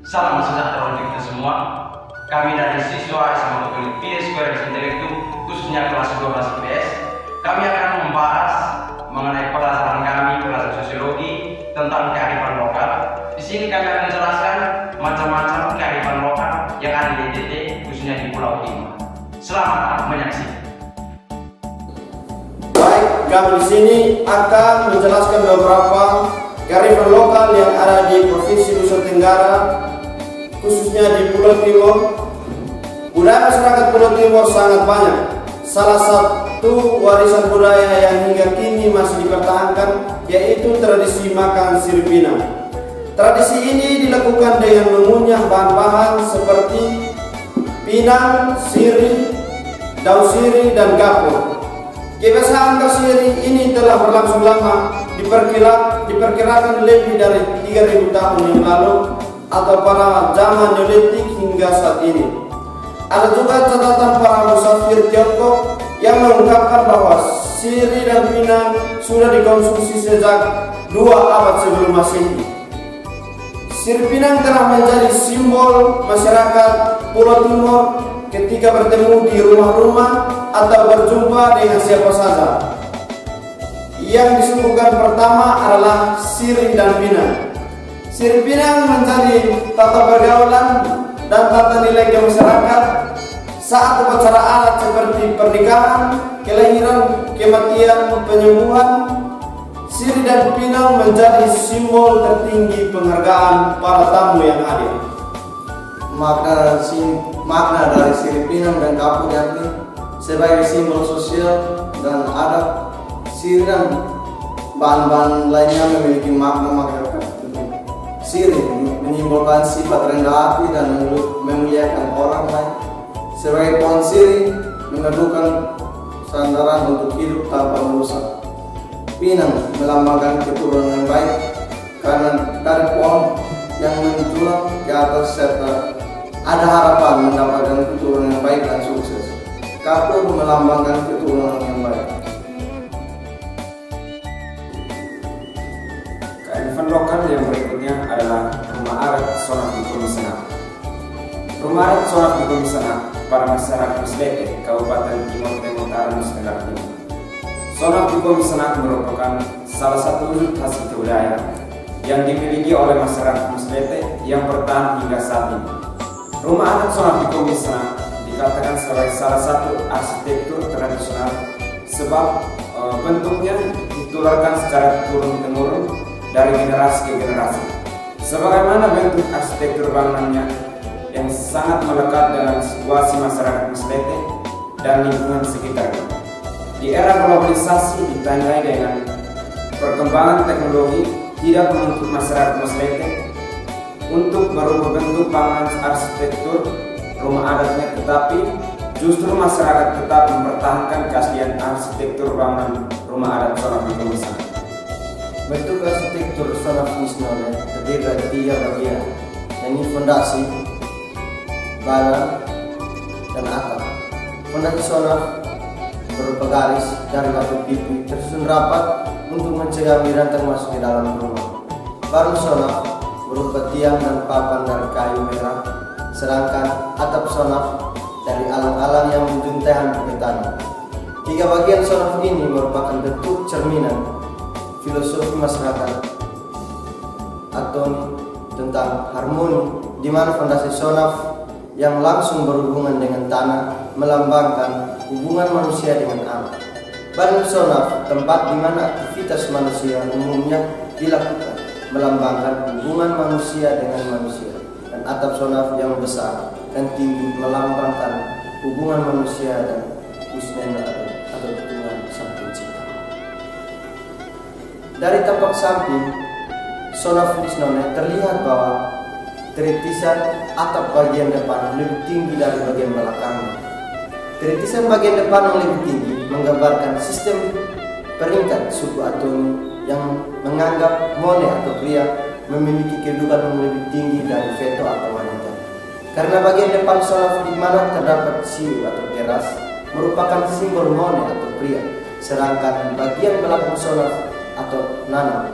Salam sejahtera untuk kita semua. Kami dari siswa SMA Katolik PS Koreksi Intelektu, khususnya kelas 12 IPS. Kami akan membahas mengenai pelajaran kami, pelajaran sosiologi tentang kearifan lokal. Di sini kami akan menjelaskan macam-macam kearifan lokal yang ada di NTT, khususnya di Pulau Timur. Selamat menyaksikan. Baik, kami di sini akan menjelaskan beberapa kearifan lokal yang ada di Provinsi Nusa Tenggara, khususnya di Pulau Timur. Budaya masyarakat Pulau Timur sangat banyak. Salah satu warisan budaya yang hingga kini masih dipertahankan yaitu tradisi makan sirip pinang. Tradisi ini dilakukan dengan mengunyah bahan-bahan seperti pinang, sirih, daun sirih, dan gapur. Kebiasaan kasiri ini telah berlangsung lama, diperkirakan lebih dari 3.000 tahun yang lalu atau pada zaman Neolitik hingga saat ini. Ada juga catatan para musafir Tiongkok yang mengungkapkan bahwa sirih dan pinang sudah dikonsumsi sejak 2 abad sebelum Masehi. Sirih pinang telah menjadi simbol masyarakat Pulau Timur ketika bertemu di rumah-rumah atau berjumpa dengan siapa saja. Yang disuguhkan pertama adalah sirih dan pinang. Sirih pinang menjadi tata pergaulan dan tata nilai ke masyarakat saat upacara adat seperti pernikahan, kelahiran, kematian, penyembuhan. Sirih dan pinang menjadi simbol tertinggi penghargaan para tamu yang hadir. Makna dari sirih pinang dan gapur yakni sebagai simbol sosial dan adat. Sirih dan bahan-bahan lainnya memiliki makna tertentu. Sirih menyimbolkan sifat rendah hati dan memuliakan orang lain. Sebagai pohon sirih meneduhkan sandaran untuk hidup tanpa merusak. Pinang melambangkan keturunan yang baik karena dari pohon yang menjulang ke atas serta ada harapan mendapatkan keturunan yang baik dan sukses. Gapur melambangkan keturunan yang baik. Kearifan lokal yang berikutnya adalah rumah adat Sonaf di Komisanak. Rumah adat Sonaf di Komisanak para masyarakat Muslete, Kabupaten Timur Tengah Utara Nusa Tenggara Timur. Sonaf di Komisanak merupakan salah satu wujud khas budaya yang dimiliki oleh masyarakat Muslete yang bertahan hingga saat ini. Rumah adat Sonaf di Komisanak dikatakan sebagai salah satu arsitektur tradisional sebab bentuknya ditularkan secara turun-temurun dari generasi ke generasi. Sebagaimana bentuk arsitektur bangunannya yang sangat melekat dengan situasi masyarakat Muslete dan lingkungan sekitarnya. Di era globalisasi ditandai dengan perkembangan teknologi tidak menuntut masyarakat Muslete untuk merubah bentuk bangunan arsitektur rumah adatnya, tetapi justru masyarakat tetap mempertahankan keaslian arsitektur bangunan rumah adat Sonaf di Komisanak. Bentuk arsitektur Sonaf Misnone terdiri dari 3 bagian, yakni fondasi, bala, dan atap. Fondasi Sonaf berupa garis dari batu pipi tersusun rapat untuk mencegah miran termasuk di dalam rumah. Baru Sonaf berupa tiang dan papan dari kayu merah, sedangkan atap Sonaf dari alang-alang yang menjuntai ke tanah. 3 bagian Sonaf ini merupakan bentuk cerminan filosofi masyarakat atau tentang harmoni, di mana fondasi Sonaf yang langsung berhubungan dengan tanah melambangkan hubungan manusia dengan alam. Badan Sonaf tempat di mana aktivitas manusia umumnya dilakukan melambangkan hubungan manusia dengan manusia. Dan atap Sonaf yang besar dan tinggi melambangkan hubungan manusia dan Husnul atau Tuhan Sang Pencipta. Dari tampak samping Sonaf Misnone terlihat bahwa tritisan atap bagian depan lebih tinggi dari bagian belakangnya. Tritisan bagian depan yang lebih tinggi menggambarkan sistem peringkat suku Atoni yang menganggap mone atau pria memiliki kedudukan yang lebih tinggi dari veto atau wanita. Karena bagian depan Sonaf di mana terdapat siu atau teras merupakan simbol mone atau pria, sedangkan bagian belakang Sonaf atau nanam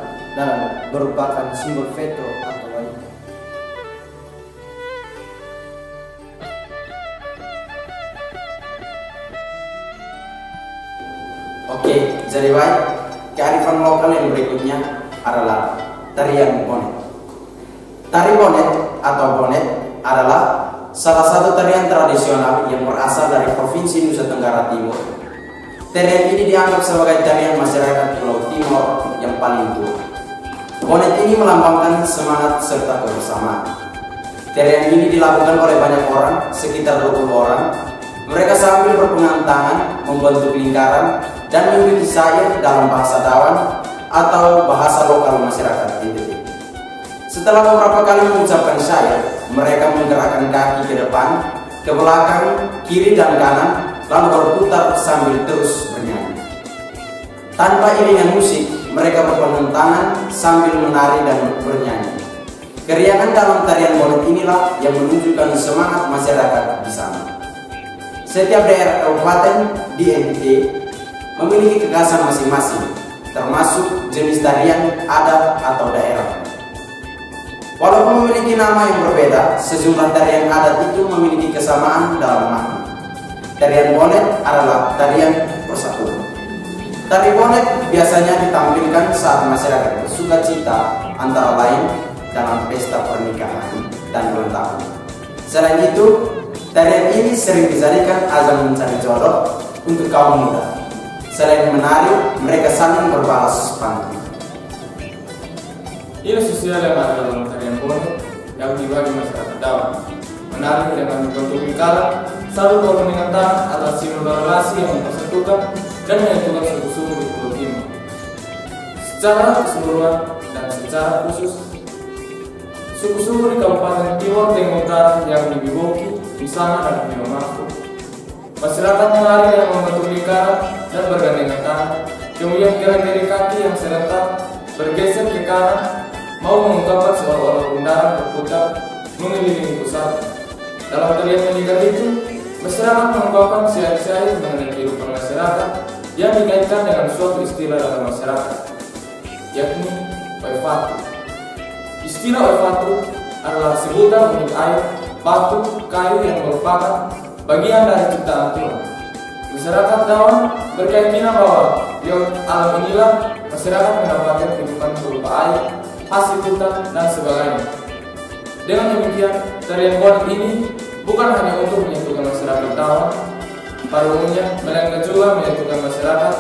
merupakan simbol veto atau wanita. Jadi baik, kearifan lokal yang berikutnya adalah tarian bonet. Tari bonet atau bonet adalah salah satu tarian tradisional yang berasal dari Provinsi Nusa Tenggara Timur. Tarian ini dianggap sebagai tarian masyarakat Pulau Timor yang paling tua. Bonet ini melambangkan semangat serta kebersamaan. Tarian ini dilakukan oleh banyak orang, sekitar 20 orang. Mereka sambil berpegangan tangan, membentuk lingkaran, dan mengikuti syair dalam bahasa Dawan atau bahasa lokal masyarakat di titik. Setelah beberapa kali mengucapkan syair, mereka menggerakkan kaki ke depan, ke belakang, kiri dan kanan, lalu berputar sambil terus bernyanyi. Tanpa iringan musik, mereka berpegangan tangan sambil menari dan bernyanyi. Keriangan dalam tarian bonet inilah yang menunjukkan semangat masyarakat di sana. Setiap daerah kabupaten di NTT memiliki kekhasan masing-masing, termasuk jenis tarian, adat, atau daerah. Walaupun memiliki nama yang berbeda, sejumlah tarian adat itu memiliki kesamaan dalam makna. Tarian bonet adalah tarian persatuan. Tari bonet biasanya ditampilkan saat masyarakat bersuka cita, antara lain dalam pesta pernikahan dan ulang tahun. Selain itu, tarian ini sering dijadikan ajang mencari jodoh untuk kaum muda. Selain menari, mereka saling berbalas pantun. Nilai sosial yang ada dalam tarian bonet yang dibagi masyarakat Dawan. Menari dengan bentuk lingkaran, selalu berpegangan tangan atas simbol relasi yang mempersatukan dan menyatukan suku-suku di Pulau Timor. Secara keseluruhan dan secara khusus, suku-suku di Kabupaten Timor Tengah Utara yang dibiboki, Misana dan Minomafu. Masyarakat menari yang membentuk lingkaran dan bergandengan tangan, kemudian gerak-gerik kaki yang serentak bergeser ke kanan, mau mengungkapkan seolah-olah bundaran berputar mengelilingi pusat. Dalam tarian meninggal itu, masyarakat mengungkapkan syair-syair mengenai kehidupan masyarakat yang dikaitkan dengan suatu istilah dalam masyarakat, yakni waifatu. Istilah waifatu adalah sebutan untuk air, batu, kayu yang merupakan bagian dari ciptaan Tuhan. Masyarakat Dawan berkeyakinan bahwa di alam inilah masyarakat mendapatkan kehidupan berupa air, hasil hutan, dan sebagainya. Dengan demikian, tarian bonet ini bukan hanya untuk menyatukan masyarakat Dawan pada umumnya, melainkan juga menyatukan masyarakat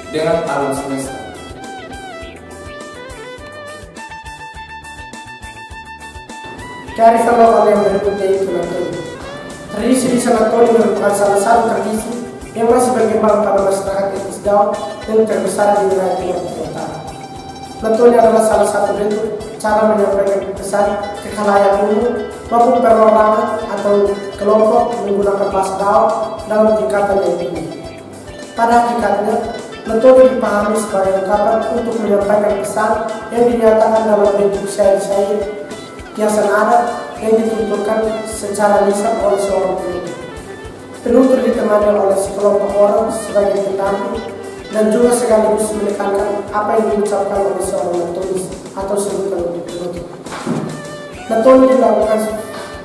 dengan alam semesta. Kearifan lokal yang berikutnya itu Natoli. Tradisi di Natoli merupakan salah satu tradisi yang masih berkembang pada masyarakat etnis Dawan yang terbesar di wilayah Timor Utara. Natoli adalah salah satu bentuk cara menyampaikan pesan ke khalayak umum maupun perorangan atau kelompok menggunakan bahasa Dawan dalam tingkatan yang tinggi. Pada hakikatnya, Natoli dipahami sebagai ungkapan untuk menyampaikan pesan yang dinyatakan dalam bentuk syair-syair, kiasan adat yang dituturkan secara lisan oleh seorang penutur. Penutur ditemani oleh sekelompok orang sebagai pendamping dan juga sekaligus menekankan apa yang diucapkan oleh seorang natulis atau sebutan untuk penutur. Natoli dilakukan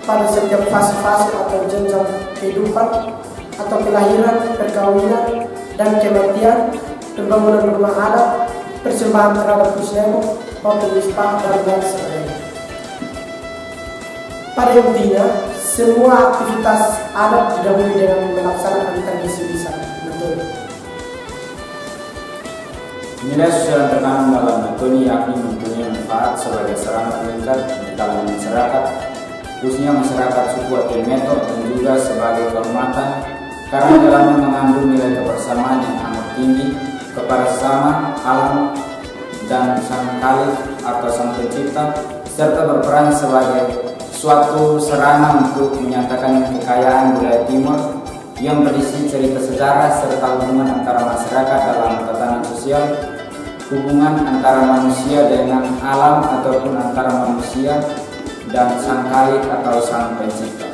pada setiap fase-fase atau jenjang kehidupan atau kelahiran, perkawinan, dan kematian, pembangunan rumah adat, persembahan terhadap Kusnemo, maupun misbah dan lain sebagainya. Pada intinya, semua aktivitas adat didahului dengan melaksanakan tradisi lisan Natoli. Nilai sosial yang tertanam dalam Natoli yakni mempunyai manfaat sebagai sarana peningkat di kalangan masyarakat, khususnya masyarakat suku Atemeto, dan juga sebagai kehormatan karena dalamnya mengandung nilai kebersamaan yang amat tinggi kepada sesama, alam, dan sang Khalik atau sang pencipta, serta berperan sebagai suatu sarana untuk menyatakan kekayaan budaya Timor yang berisi cerita sejarah serta hubungan antara masyarakat dalam tatanan sosial, hubungan antara manusia dengan alam ataupun antara manusia dan sang Khalik atau sang pencipta.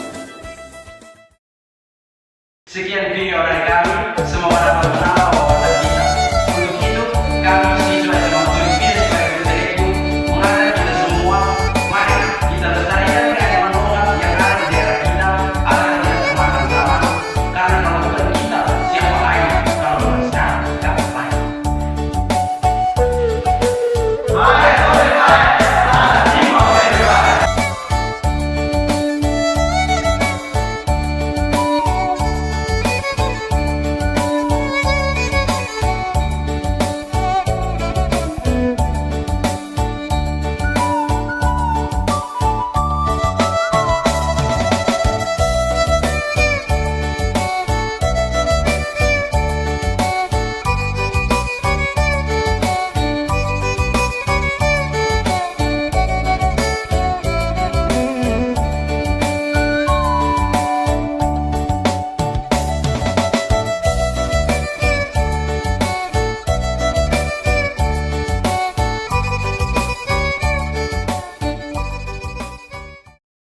Sekian video dari kami, semoga dapat